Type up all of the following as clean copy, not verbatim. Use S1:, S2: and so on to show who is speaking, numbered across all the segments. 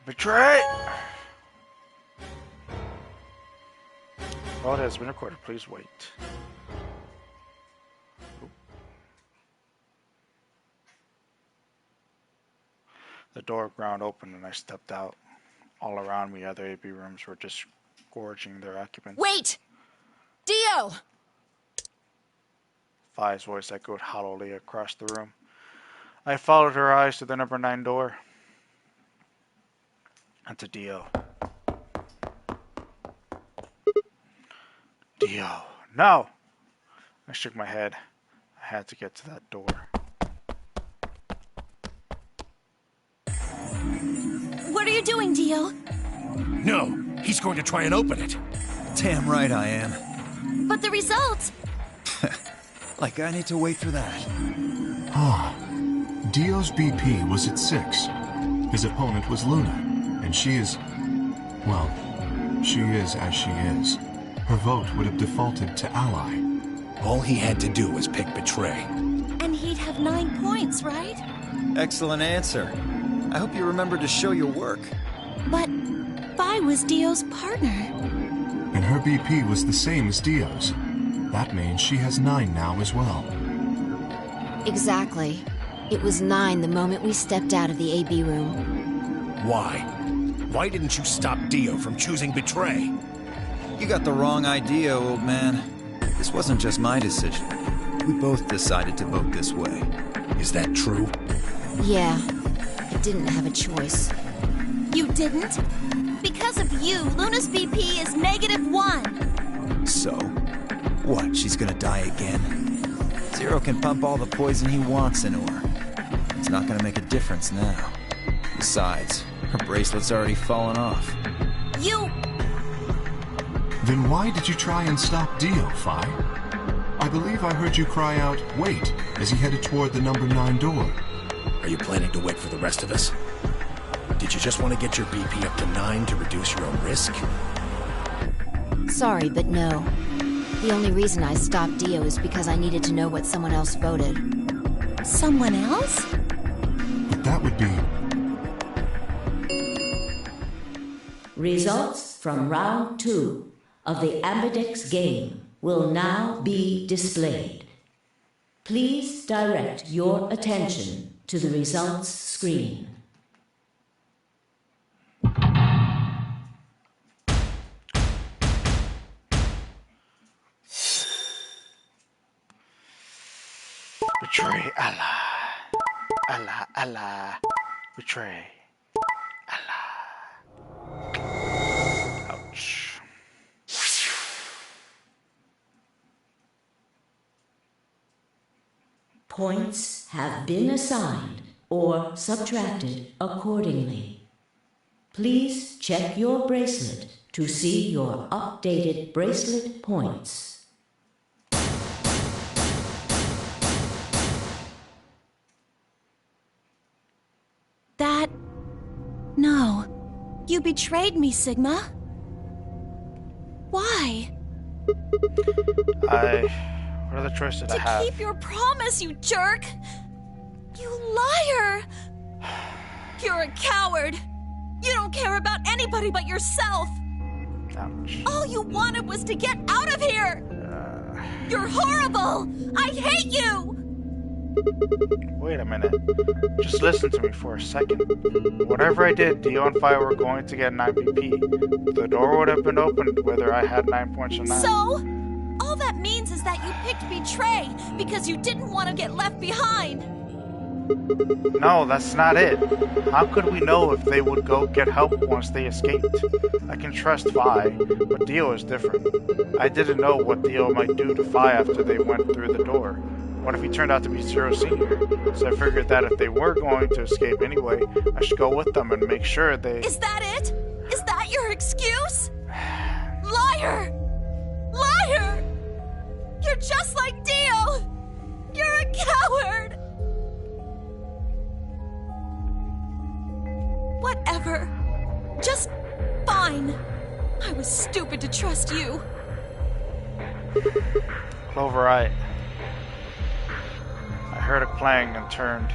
S1: Betray! Call has been recorded. Please wait. The door ground open and I stepped out. All around me, other AB rooms were just gorging their occupants.
S2: Wait! Dio!
S1: Fi's voice echoed hollowly across the room. I followed her eyes to the number 9 door. And to Dio. Dio, no! I shook my head. I had to get to that door.
S2: What are you doing, Dio?
S3: No, he's going to try and open it.
S4: Damn right I am.
S2: But the results!
S4: Like I need to wait for that.
S5: Dio's BP was at 6. His opponent was Luna, and she is... well, she is as she is. Her vote would have defaulted to ally.
S3: All he had to do was pick Betray.
S2: And he'd have 9 points, right?
S4: Excellent answer. I hope you remember to show your work.
S2: But Vi was Dio's partner.
S5: And her BP was the same as Dio's. That means she has 9 now as well.
S6: Exactly. It was 9 the moment we stepped out of the AB room.
S3: Why? Why didn't you stop Dio from choosing Betray?
S4: You got the wrong idea, old man. This wasn't just my decision. We both decided to vote this way.
S3: Is that true?
S6: Yeah. I didn't have a choice.
S2: You didn't? Because of you, Luna's BP is -1.
S4: So? What, she's gonna die again? Zero can pump all the poison he wants into her. It's not gonna make a difference now. Besides, her bracelet's already fallen off.
S2: You...
S5: Then why did you try and stop Dio, Fi? I believe I heard you cry out, wait, as he headed toward the number 9 door.
S3: Are you planning to wait for the rest of us? Did you just want to get your BP up to 9 to reduce your own risk?
S6: Sorry, but no. The only reason I stopped Dio is because I needed to know what someone else voted.
S2: Someone else?
S5: But that would be...
S7: Results from round 2 of the Ambidex game will now be displayed. Please direct your attention to the results screen.
S1: Betray Allah. Allah, Allah. Betray Allah. Ouch.
S7: Points have been assigned or subtracted accordingly. Please check your bracelet to see your updated bracelet points.
S2: That... No. You betrayed me, Sigma. Why?
S1: What other choice did I
S2: To
S1: have?
S2: keep your promise, you jerk! You liar! You're a coward! You don't care about anybody but yourself!
S1: Ouch.
S2: All you wanted was to get out of here! You're horrible! I hate you!
S1: Wait a minute. Just listen to me for a second. Whatever I did, Dio and Fi were going to get 9 BP. The door would have been opened whether I had 9 points or not.
S2: So? All that means is that you picked Betray because you didn't want to get left behind.
S1: No, that's not it. How could we know if they would go get help once they escaped? I can trust Fi, but Dio is different. I didn't know what Dio might do to Fi after they went through the door. What if he turned out to be Zero Senior? So I figured that if they were going to escape anyway, I should go with them and make sure they...
S2: Is that it? Is that your excuse? Liar! Liar! You're just like Dio! You're a coward! Whatever. Just fine. I was stupid to trust you.
S1: Cloverite. I heard a clang and turned.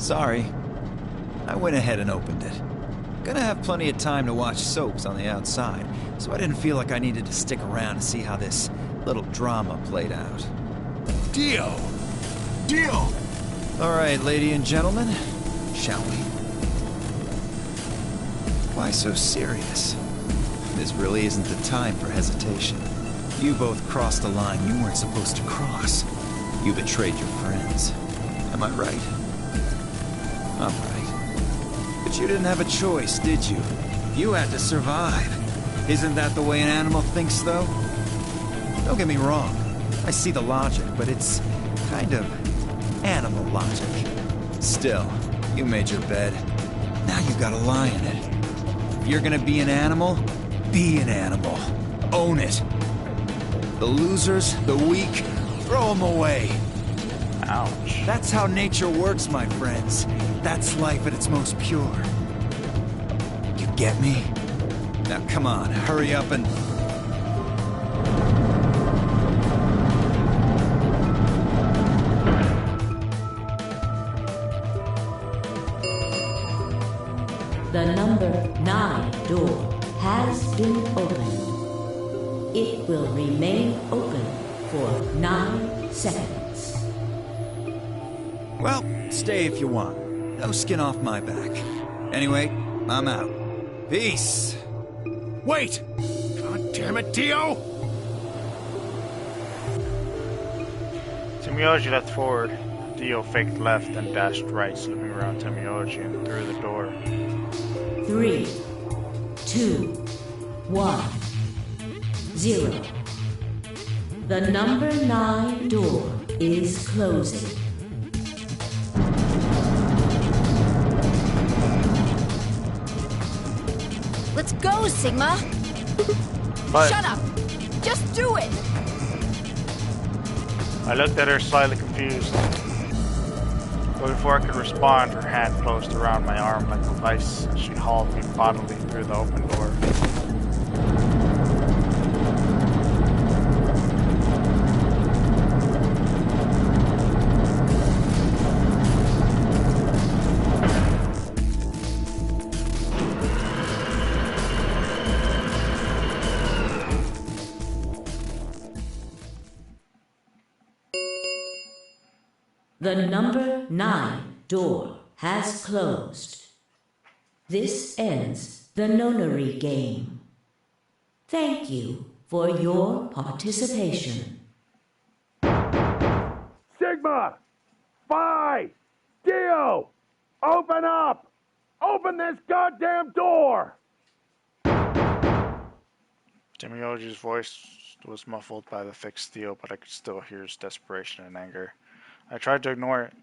S4: Sorry. I went ahead and opened it. Gonna have plenty of time to watch soaps on the outside, so I didn't feel like I needed to stick around to see how this little drama played out.
S3: Dio! Dio!
S4: Alright, lady and gentlemen, shall we? Why so serious? This really isn't the time for hesitation. You both crossed a line you weren't supposed to cross. You betrayed your friends. Am I right? I'm right. But you didn't have a choice, did you? You had to survive. Isn't that the way an animal thinks, though? Don't get me wrong. I see the logic, but it's kind of animal logic. Still, you made your bed. Now you gotta lie in it. If you're gonna be an animal, be an animal. Own it. The losers, the weak, throw them away.
S1: Ouch.
S4: That's how nature works, my friends. That's life at its most pure. You get me? Now come on, hurry up and...
S7: The number 9 door has been opened. It will remain open for 9 seconds.
S4: Well, stay if you want. No skin off my back. Anyway, I'm out. Peace!
S3: Wait! God damn it, Dio!
S1: Temioji left forward. Dio faked left and dashed right, slipping around Temioji and through the door.
S7: 3, 2, 1, 0. The number 9 door is closing.
S2: Let's go, Sigma!
S1: But
S2: Shut up! Just do it!
S1: I looked at her slightly confused. But before I could respond, her hand closed around my arm like a vice, and she hauled me bodily through the open door.
S7: The number 9 door has closed. This ends the nonary game. Thank you for your participation.
S8: Sigma! Phi! Dio! Open up! Open this goddamn door!
S1: Temioji's voice was muffled by the thick steel, but I could still hear his desperation and anger. I tried to ignore it.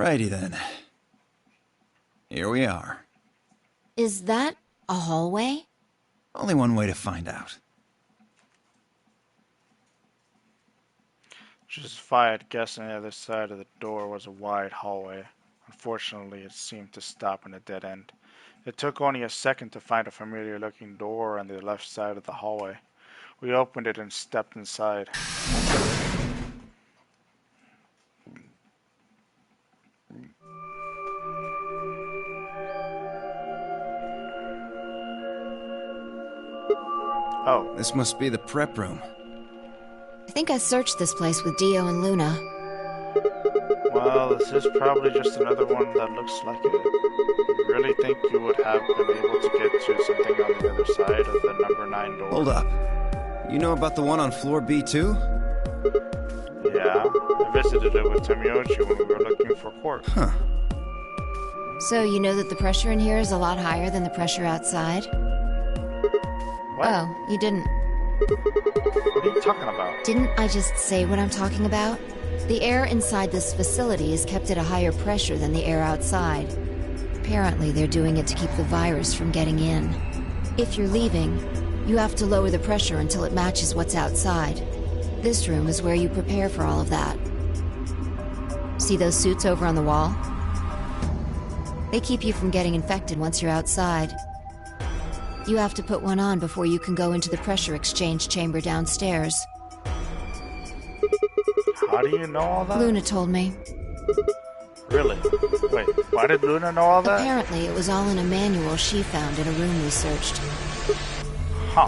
S4: Alrighty then. Here we are.
S6: Is that a hallway?
S4: Only one way to find out.
S1: Just as I had guessed, on the other side of the door was a wide hallway. Unfortunately, it seemed to stop in a dead end. It took only a second to find a familiar-looking door on the left side of the hallway. We opened it and stepped inside. Oh,
S4: This must be the prep room.
S6: I think I searched this place with Dio and Luna.
S1: well, this is probably just another one that looks like it. You really think you would have been able to get to something on the other side of the number 9 door?
S4: Hold up. You know about the one on floor B2?
S1: Yeah, I visited it with Temioji when we were looking for Court.
S4: Huh.
S6: So you know that the pressure in here is a lot higher than the pressure outside?
S1: What?
S6: Oh, you didn't.
S1: What are you talking about?
S6: Didn't I just say what I'm talking about? The air inside this facility is kept at a higher pressure than the air outside. Apparently, they're doing it to keep the virus from getting in. If you're leaving, you have to lower the pressure until it matches what's outside. This room is where you prepare for all of that. See those suits over on the wall? They keep you from getting infected once you're outside. You have to put one on before you can go into the pressure exchange chamber downstairs.
S1: How do you know all that?
S6: Luna told me.
S1: Really? Wait, why did Luna know all that?
S6: Apparently, it was all in a manual she found in a room we searched.
S1: Huh.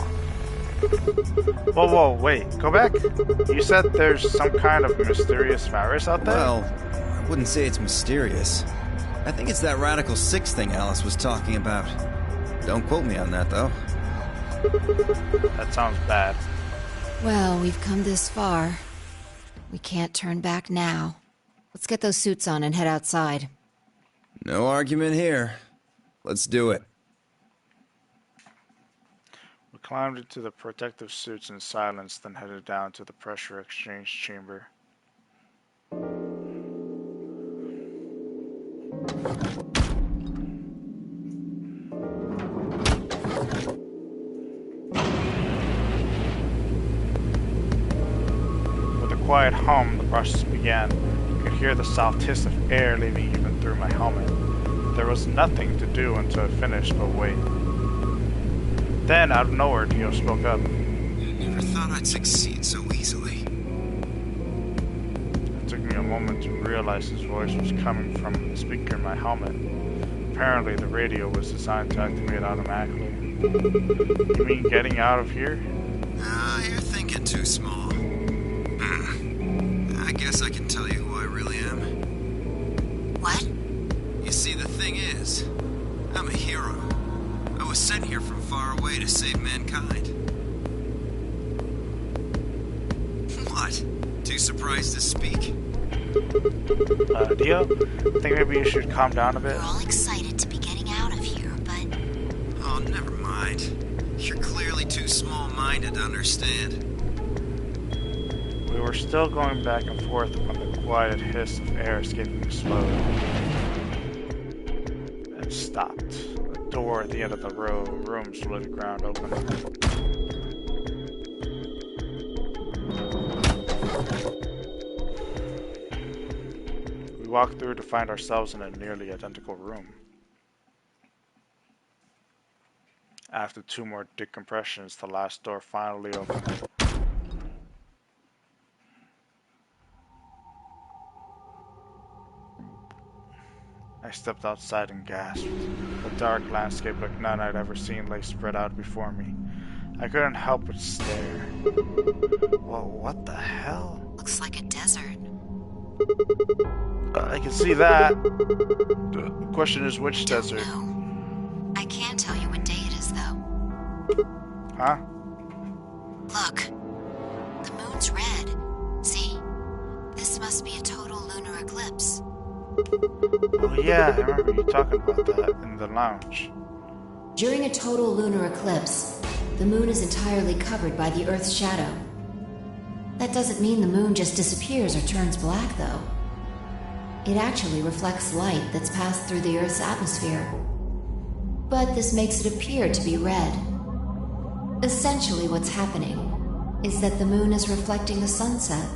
S1: Whoa, wait, go back. You said there's some kind of mysterious virus out there?
S4: Well, I wouldn't say it's mysterious. I think it's that Radical 6 thing Alice was talking about. Don't quote me on that, though.
S1: That sounds bad.
S6: Well, we've come this far. We can't turn back now. Let's get those suits on and head outside.
S4: No argument here. Let's do it.
S1: We climbed into the protective suits in silence, then headed down to the pressure exchange chamber. With a quiet hum, the process began. You could hear the soft hiss of air leaving even through my helmet. There was nothing to do until it finished but wait. Then, out of nowhere, Dio spoke up.
S4: Never thought I'd succeed so easily.
S1: It took me a moment to realize his voice was coming from the speaker in my helmet. Apparently, the radio was designed to activate automatically. You mean getting out of here?
S4: You're thinking too small. I guess I can tell you who I really am.
S6: What?
S4: You see, the thing is, I'm a hero. I was sent here from far away to save mankind. What? Too surprised to speak?
S1: Dio, I think maybe you should calm down a bit.
S6: We're all excited to be getting out of here, but...
S4: Oh, never mind. You're clearly too small-minded to understand.
S1: We were still going back and forth when the quiet hiss of air escaping slowed and stopped. The door at the end of the room slid the ground open. We walked through to find ourselves in a nearly identical room. After 2 more decompressions, the last door finally opened. I stepped outside and gasped. The dark landscape like none I'd ever seen lay spread out before me. I couldn't help but stare. Whoa, what the hell?
S6: Looks like a desert.
S1: I can see that. The question is which desert?
S6: No. I can tell you what day it is, though.
S1: Huh?
S6: Look. The moon's red. See? This must be a total lunar eclipse.
S1: Oh yeah, I remember you talking about that in the lounge.
S6: During a total lunar eclipse, the moon is entirely covered by the Earth's shadow. That doesn't mean the moon just disappears or turns black, though. It actually reflects light that's passed through the Earth's atmosphere. But this makes it appear to be red. Essentially what's happening is that the moon is reflecting the sunset.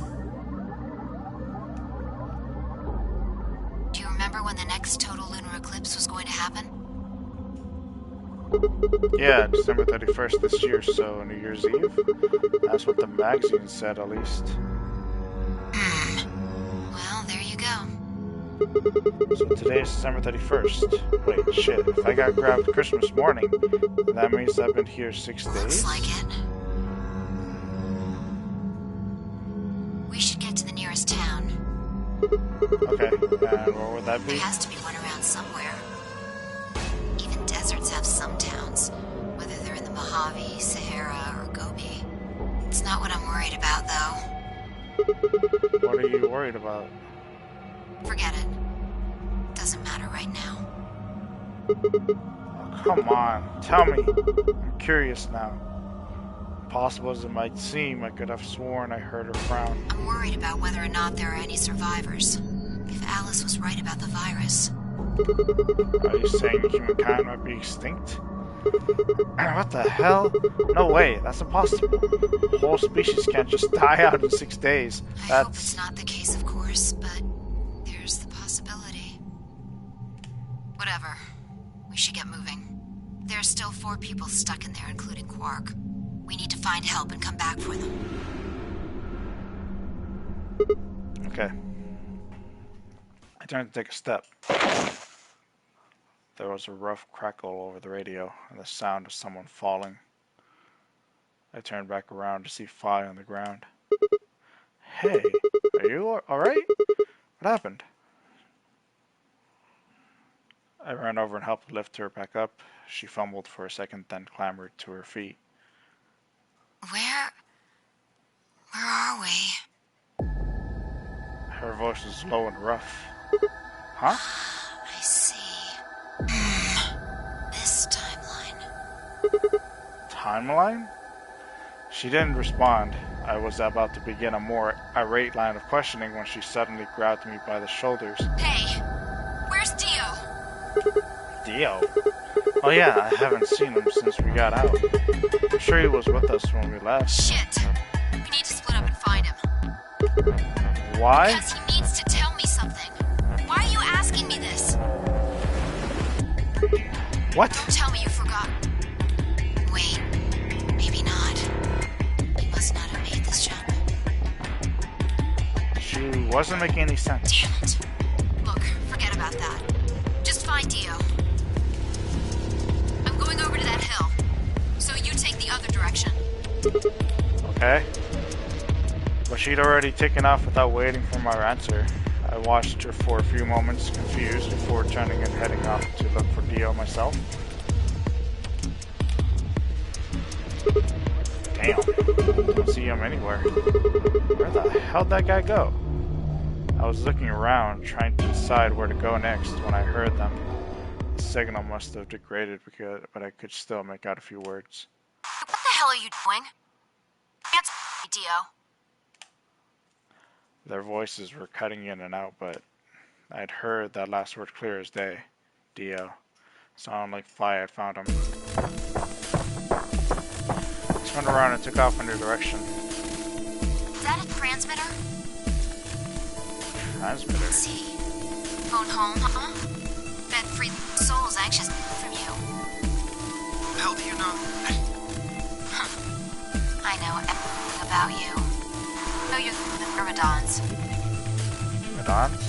S6: Do you remember when the next total lunar eclipse was going to happen?
S1: Yeah, December 31st this year, so New Year's Eve? That's what the magazine said, at least.
S6: Well, there you go.
S1: So today is December 31st. Wait, shit, if I got grabbed Christmas morning, that means I've been here 6 days?
S6: Looks like it. We should get to the nearest town.
S1: Okay, and where would that be?
S6: There has to be one around somewhere. Even deserts have some towns, whether they're in the Mojave, Sahara, or Gobi. It's not what I'm worried about, though.
S1: What are you worried about?
S6: Forget it. Doesn't matter right now.
S1: Oh, come on, tell me. I'm curious now. Impossible as it might seem, I could have sworn I heard her frown.
S6: I'm worried about whether or not there are any survivors. If Alice was right about the virus.
S1: Are you saying humankind might be extinct? What the hell? No way, that's impossible. The whole species can't just die out in 6 days.
S6: I hope it's not the case, of course, but there's the possibility. Whatever. We should get moving. There are still 4 people stuck in there, including Quark. We need to find help and come back for them.
S1: Okay. I turned to take a step. There was a rough crackle over the radio and the sound of someone falling. I turned back around to see Phi on the ground. Hey, are you alright? What happened? I ran over and helped lift her back up. She fumbled for a second, then clambered to her feet.
S6: Where are we?
S1: Her voice was low and rough. Huh?
S6: I see. This timeline.
S1: Timeline? She didn't respond. I was about to begin a more irate line of questioning when she suddenly grabbed me by the shoulders.
S6: Hey, where's Dio?
S1: Dio? Oh yeah, I haven't seen him since we got out. I'm sure he was with us when we left.
S6: Shit! We need to split up and find him.
S1: Why?
S6: Because he needs to tell me something. Why are you asking me this?
S1: What?
S6: Don't tell me you forgot. Wait, maybe not. He must not have made this jump.
S1: She wasn't making any sense.
S6: Damn it. Look, forget about that. Just find Dio. I'm going over to that hill. So you take the other direction.
S1: Okay. But she'd already taken off without waiting for my answer. I watched her for a few moments, confused, before turning and heading off to look for Dio myself. Damn. Don't see him anywhere. Where the hell'd that guy go? I was looking around, trying to decide where to go next when I heard them. The signal must have degraded, but I could still make out a few words.
S6: What the hell are you doing? Answer me, Dio.
S1: Their voices were cutting in and out, but I'd heard that last word clear as day. Dio. Sounded like Phi had found him. I spun around and took off in their direction.
S6: Is that a transmitter?
S1: Transmitter?
S6: Let's see. Phone home, huh? Bet free soul's anxious from you.
S9: How do you know?
S6: I know everything about you. I know you're the Myrmidons.
S1: Myrmidons?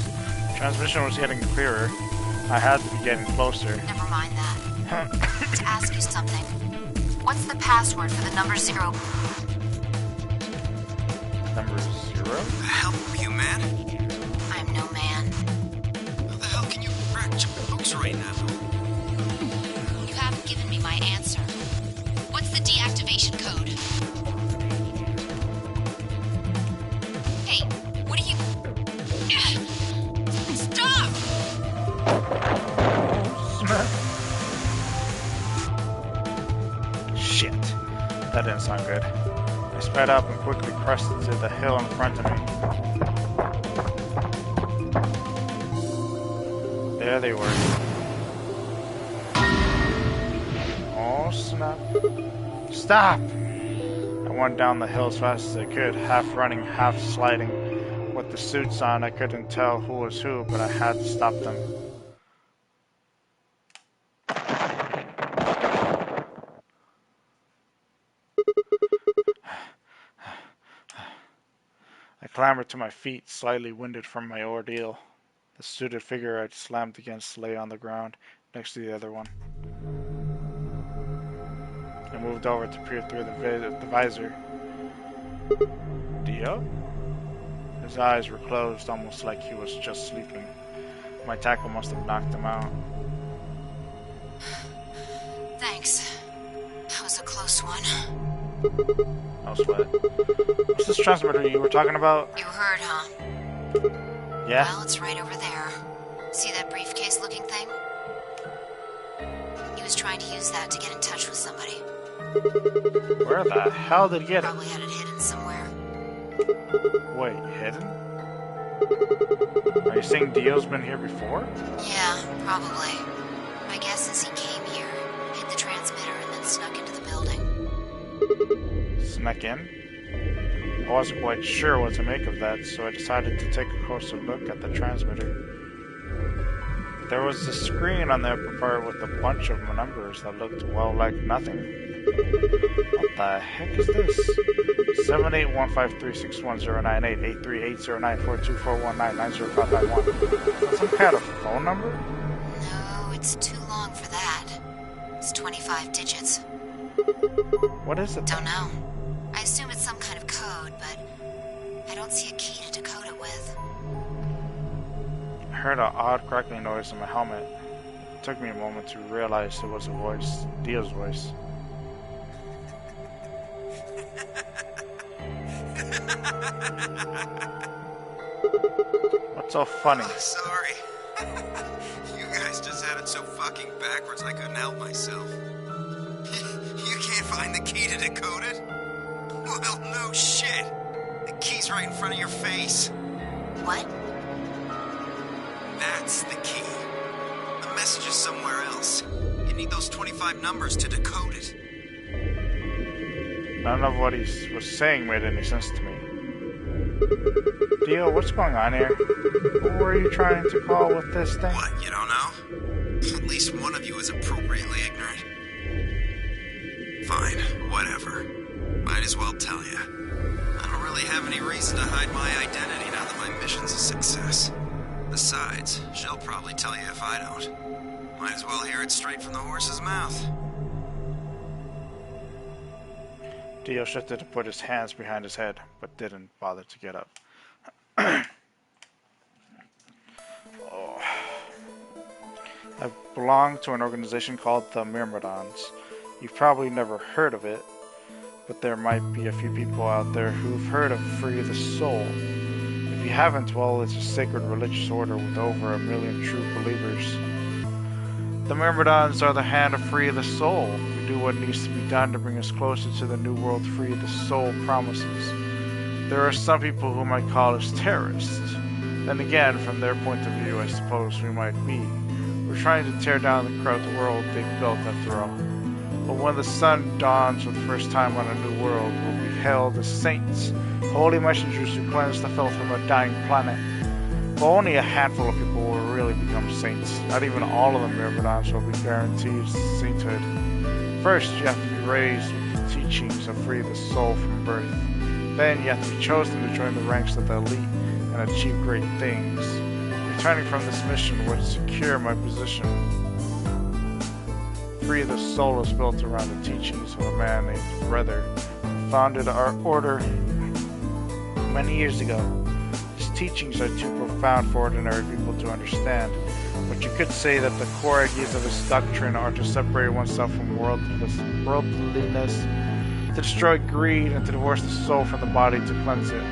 S1: Transmission was getting clearer. I had to be getting closer.
S6: Never mind that. To ask you something. What's the password for the number 0?
S1: Number 0?
S9: The hell are you, man?
S6: I'm no man.
S9: How the hell can you crack jokes right now?
S6: You haven't given me my answer. What's the deactivation code? Hey, what are you... Stop!
S1: Shit. That didn't sound good. I sped up and quickly pressed into the hill in front of me. There they were. Oh, snap. Stop! I went down the hill as fast as I could, half running, half sliding. With the suits on, I couldn't tell who was who, but I had to stop them. I clambered to my feet, slightly winded from my ordeal. The suited figure I'd slammed against lay on the ground, next to the other one. I moved over to peer through the visor. Dio? His eyes were closed, almost like he was just sleeping. My tackle must have knocked him out.
S6: Thanks. That was a close one.
S1: No sweat. What's this transmitter you were talking about?
S6: You heard, huh?
S1: Yeah?
S6: Well, it's right over there. See that briefcase-looking thing? was trying to use that to get in touch with somebody.
S1: Where the hell did he get it?
S6: Probably had it hidden somewhere.
S1: Wait, hidden? Are you saying Dio's been here before?
S6: Yeah, probably. My guess is he came here, hit the transmitter, and then snuck into the building.
S1: Snuck in? I wasn't quite sure what to make of that, so I decided to take a closer look at the transmitter. There was a screen on the upper part with a bunch of numbers that looked, well, like nothing. What the heck is this? 7815361098 838094241990591. Some kind of phone number?
S6: No, it's too long for that. It's 25 digits.
S1: What is it?
S6: Don't know. I assume it's some kind of code, but I don't see a key to decode it with.
S1: I heard an odd crackling noise in my helmet. It took me a moment to realize it was a voice, Dio's voice. What's so funny?
S9: Oh, sorry. You guys just had it so fucking backwards I couldn't help myself. You can't find the key to decode it? Well, no shit. The key's right in front of your face.
S6: What?
S9: That's the key. The message is somewhere else. You need those 25 numbers to decode it.
S1: None of what he was saying made any sense to me. Dio, what's going on here? Who were you trying to call with this thing?
S9: What, you don't know? At least one of you is appropriately ignorant. Fine, whatever. Might as well tell you. I don't really have any reason to hide my identity now that my mission's a success. Besides, she'll probably tell you if I don't. Might as well hear it straight from the horse's mouth.
S1: Dio shifted to put his hands behind his head, but didn't bother to get up. Oh. I belong to an organization called the Myrmidons. You've probably never heard of it, but there might be a few people out there who've heard of Free the Soul. If you haven't, well, it's a sacred religious order with over 1 million true believers. The Myrmidons are the hand of Free the Soul. We do what needs to be done to bring us closer to the new world Free the Soul promises. There are some people who might call us terrorists. Then again, from their point of view, I suppose we might be. We're trying to tear down the corrupt world they've built after all. But when the sun dawns for the first time on a new world, we'll be hailed as saints, holy messengers who cleanse the filth from a dying planet. But only a handful of people will really become saints. Not even all of the Myrmidons will be guaranteed sainthood. First, you have to be raised with the teachings of Free the Soul from birth. Then you have to be chosen to join the ranks of the elite and achieve great things. Returning from this mission would secure my position. Free the Soul is built around the teachings of a man named Brother, who founded our order many years ago. His teachings are too profound for ordinary people to understand, but you could say that the core ideas of his doctrine are to separate oneself from worldliness, to destroy greed, and to divorce the soul from the body to cleanse it.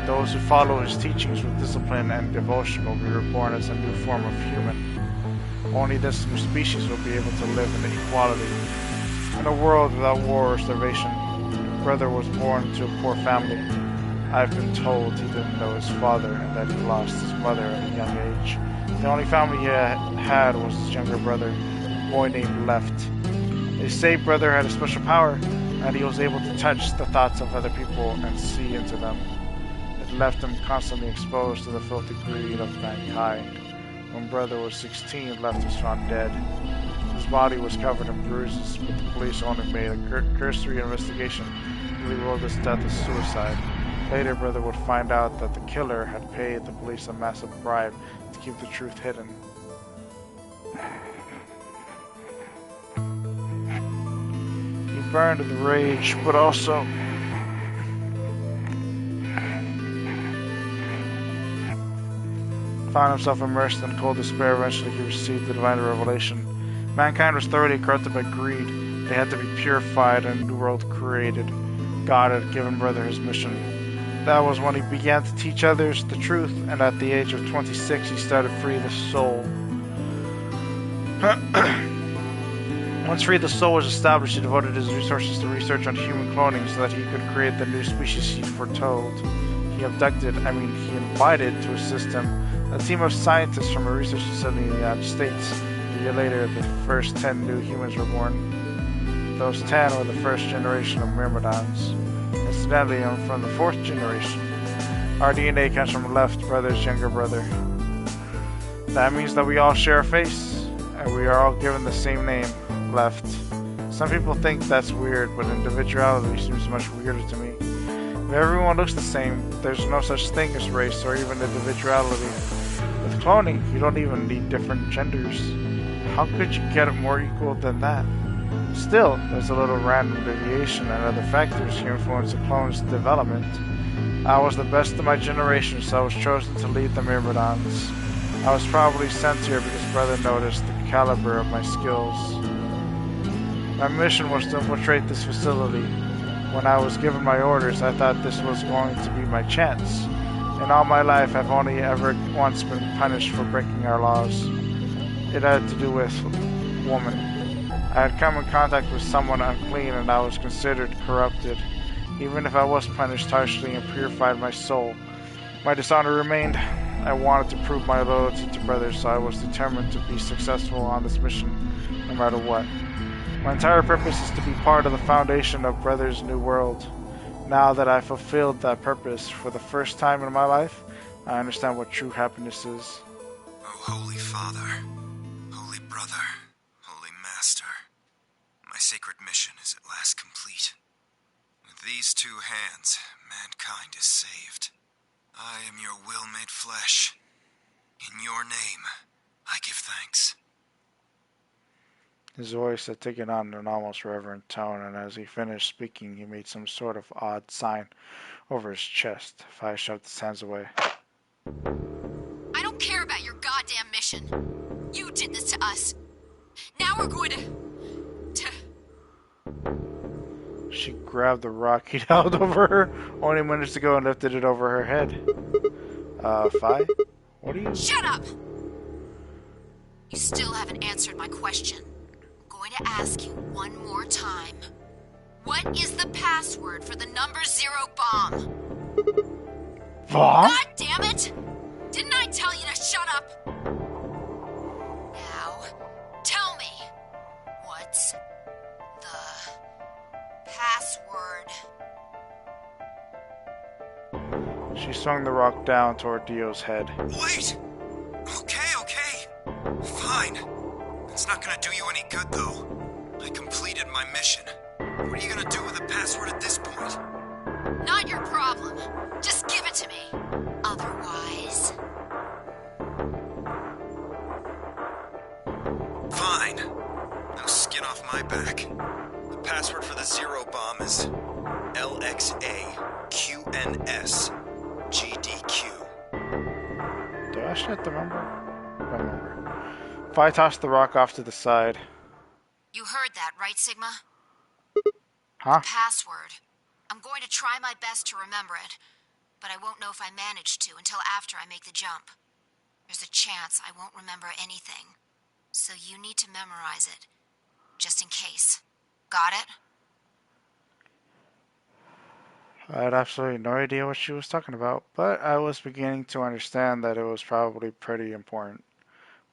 S1: Those who follow his teachings with discipline and devotion will be reborn as a new form of human. Only this new species will be able to live in equality. In a world without war or starvation, Brother was born to a poor family. I've been told he didn't know his father and that he lost his mother at a young age. The only family he had was his younger brother, a boy named Left. They say Brother had a special power, and he was able to touch the thoughts of other people and see into them. It left him constantly exposed to the filthy greed of mankind. When Brother was 16, Left was found dead. His body was covered in bruises, but the police only made a cursory investigation and ruled his death as suicide. Later, Brother would find out that the killer had paid the police a massive bribe to keep the truth hidden. He burned with rage, but also found himself immersed in cold despair. Eventually, he received the divine revelation. Mankind was thoroughly corrupted by greed. They had to be purified and a new world created. God had given Brother his mission. That was when he began to teach others the truth, and at the age of 26, he started Free the Soul. Once free, the Soul was established. He devoted his resources to research on human cloning so that he could create the new species he foretold. He invited to assist him a team of scientists from a research facility in the United States. A year later, the first 10 new humans were born. Those 10 were the first generation of Myrmidons. Incidentally, I'm from the 4th generation. Our DNA comes from Left brother's younger brother. That means that we all share a face, and we are all given the same name, Left. Some people think that's weird, but individuality seems much weirder to me. If everyone looks the same, there's no such thing as race or even individuality. With cloning, you don't even need different genders. How could you get it more equal than that? Still, there's a little random deviation and other factors who influence a clone's development. I was the best of my generation, so I was chosen to lead the Myrmidons. I was probably sent here because Brother noticed the caliber of my skills. My mission was to infiltrate this facility. When I was given my orders, I thought this was going to be my chance. In all my life, I've only ever once been punished for breaking our laws. It had to do with woman. I had come in contact with someone unclean and I was considered corrupted. Even if I was punished harshly and purified my soul, my dishonor remained. I wanted to prove my loyalty to brothers, so I was determined to be successful on this mission, no matter what. My entire purpose is to be part of the foundation of Brothers' New World. Now that I've fulfilled that purpose for the first time in my life, I understand what true happiness is.
S9: Oh, Holy Father, Holy Brother, Holy Master, my sacred mission is at last complete. With these 2 hands, mankind is saved. I am your will made flesh. In your name, I give thanks.
S1: His voice had taken on an almost reverent tone, and as he finished speaking, he made some sort of odd sign over his chest. Fi shoved his hands away.
S2: I don't care about your goddamn mission. You did this to us. Now we're going to...
S1: She grabbed the rock he'd held over her only minutes ago and lifted it over her head. Fi? What are you...
S2: Shut up! You still haven't answered my question. I'm going to ask you one more time. What is the password for the number 0 bomb?
S1: Bomb?
S2: God damn it! Didn't I tell you to shut up? Now, tell me, what's the password?
S1: She swung the rock down toward Dio's head.
S9: Wait! Okay. Fine. It's not gonna do you any good, though. I completed my mission. What are you gonna do with the password at this point?
S2: Not your problem. Just give it to me. Otherwise...
S9: Fine. No skin off my back. The password for the 0 bomb is LXAQNSGDQ.
S1: Do I actually have to remember? I don't remember. Fi tossed the rock off to the side.
S2: You heard that, right, Sigma?
S1: Huh?
S2: Password. I'm going to try my best to remember it, but I won't know if I manage to until after I make the jump. There's a chance I won't remember anything, so you need to memorize it, just in case. Got it?
S1: I had absolutely no idea what she was talking about, but I was beginning to understand that it was probably pretty important.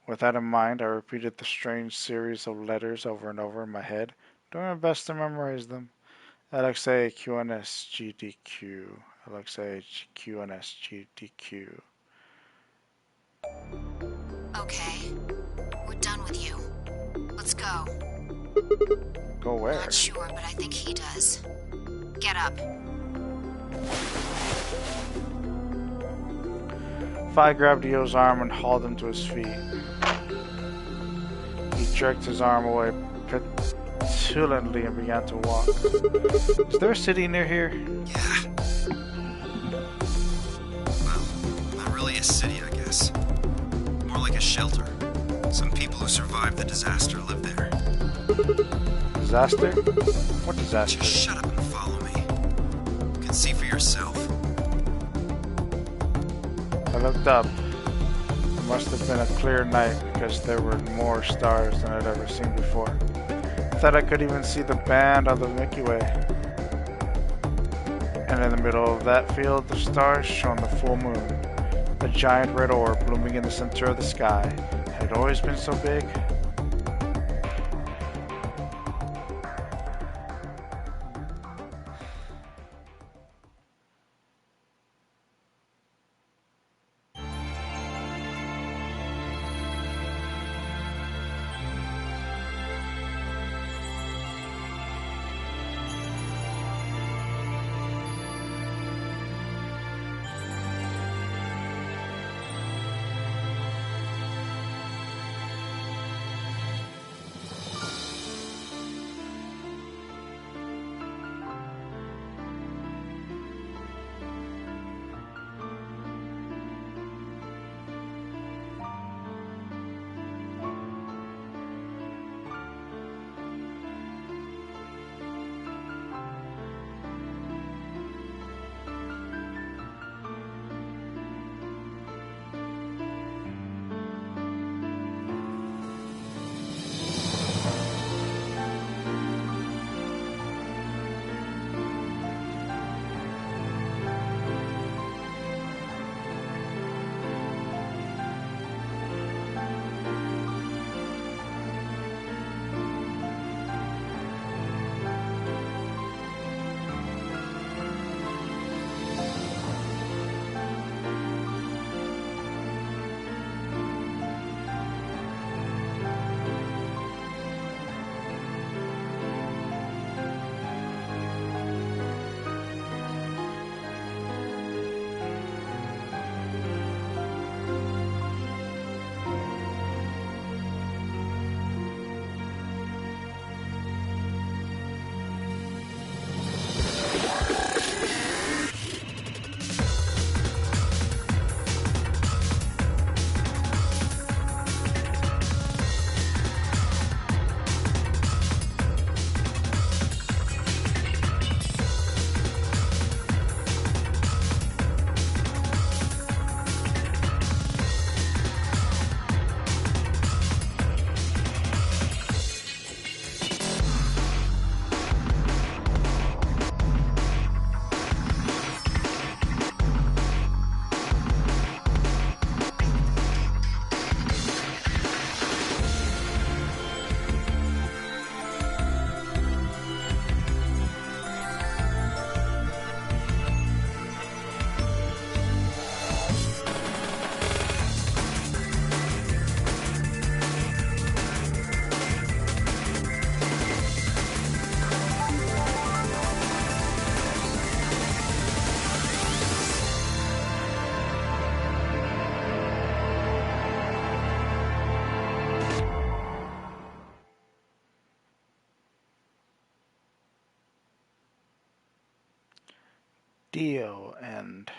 S1: With that in mind, I repeated the strange series of letters over and over in my head, doing my best to memorize them. LXAQNSGDQ. LXAQNSGDQ.
S2: Okay. We're done with you. Let's go.
S1: Go where?
S2: Not sure, but I think he does. Get up.
S1: Fi grabbed Dio's arm and hauled him to his feet. He jerked his arm away petulantly and began to walk. Is there a city near here?
S9: Yeah. Well, not really a city, I guess. More like a shelter. Some people who survived the disaster live there.
S1: Disaster? What disaster?
S9: Just shut up and follow me. You can see for yourself.
S1: I looked up. It must have been a clear night because there were more stars than I'd ever seen before. thought I could even see the band of the Milky Way. And in the middle of that field of stars shone the full moon. A giant red orb blooming in the center of the sky. Had it always been so big? Dio and